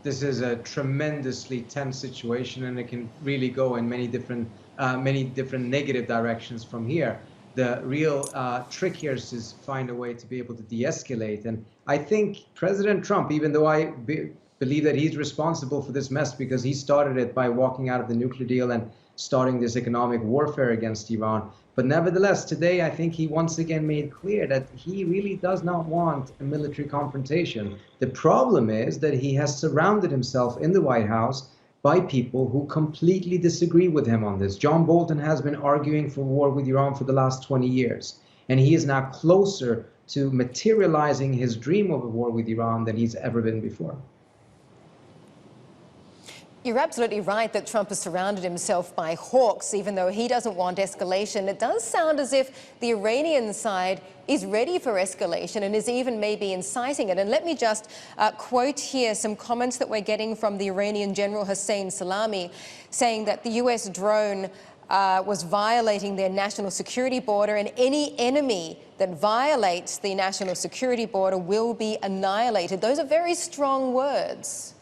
This is a tremendously tense situation, and it can really go in many different negative directions from here. The real trick here is to find a way to be able to de-escalate. And I think President Trump, even though I believe that he's responsible for this mess because he started it by walking out of the nuclear deal and starting this economic warfare against Iran. But nevertheless, today, I think he once again made clear that he really does not want a military confrontation. The problem is that he has surrounded himself in the White House by people who completely disagree with him on this. John Bolton has been arguing for war with Iran for the last 20 years, and he is now closer to materializing his dream of a war with Iran than he's ever been before. You're absolutely right that Trump has surrounded himself by hawks, even though he doesn't want escalation. It does sound as if the Iranian side is ready for escalation and is even maybe inciting it. And let me just quote here some comments that we're getting from the Iranian General Hossein Salami, saying that the U.S. drone was violating their national security border, and any enemy that violates the national security border will be annihilated. Those are very strong words.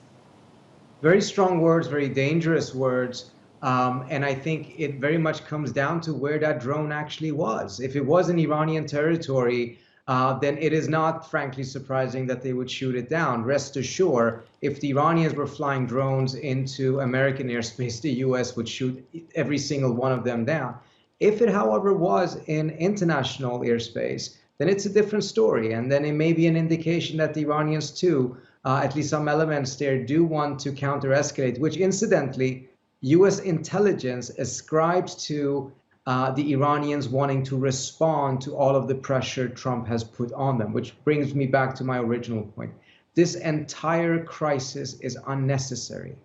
Very strong words, very dangerous words. And I think it very much comes down to where that drone actually was. If it was in Iranian territory, then it is not, frankly, surprising that they would shoot it down. Rest assured, if the Iranians were flying drones into American airspace, the U.S. would shoot every single one of them down. If it, however, was in international airspace, then it's a different story. And then it may be an indication that the Iranians, too, at least some elements there, do want to counter-escalate, which incidentally, U.S. intelligence ascribed to the Iranians wanting to respond to all of the pressure Trump has put on them, which brings me back to my original point. This entire crisis is unnecessary.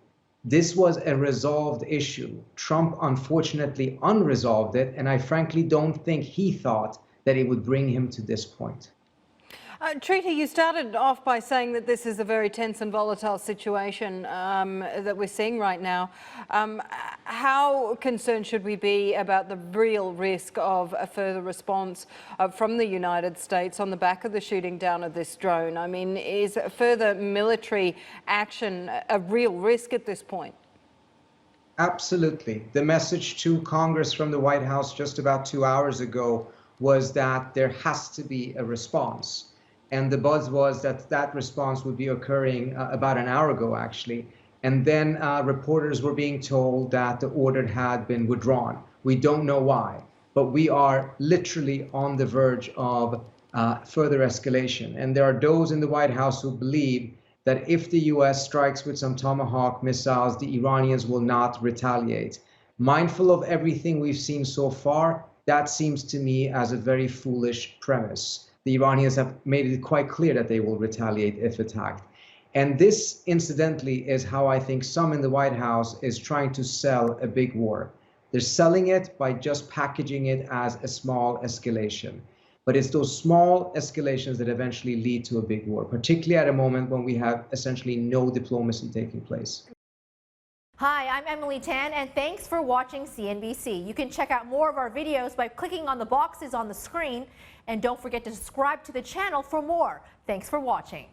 This was a resolved issue. Trump, unfortunately, unresolved it, and I frankly don't think he thought that it would bring him to this point. Trita, you started off by saying that this is a very tense and volatile situation that we're seeing right now. How concerned should we be about the real risk of a further response from the United States on the back of the shooting down of this drone? I mean, is further military action a real risk at this point? Absolutely. The message to Congress from the White House just about 2 hours ago was that there has to be a response. And the buzz was that that response would be occurring about an hour ago, actually. And then reporters were being told that the order had been withdrawn. We don't know why, but we are literally on the verge of further escalation. And there are those in the White House who believe that if the U.S. strikes with some Tomahawk missiles, the Iranians will not retaliate. Mindful of everything we've seen so far, that seems to me as a very foolish premise. The Iranians have made it quite clear that they will retaliate if attacked. And this, incidentally, is how I think some in the White House is trying to sell a big war. They're selling it by just packaging it as a small escalation. But it's those small escalations that eventually lead to a big war, particularly at a moment when we have essentially no diplomacy taking place. Hi, I'm Emily Tan, and thanks for watching CNBC. You can check out more of our videos by clicking on the boxes on the screen, and don't forget to subscribe to the channel for more. Thanks for watching.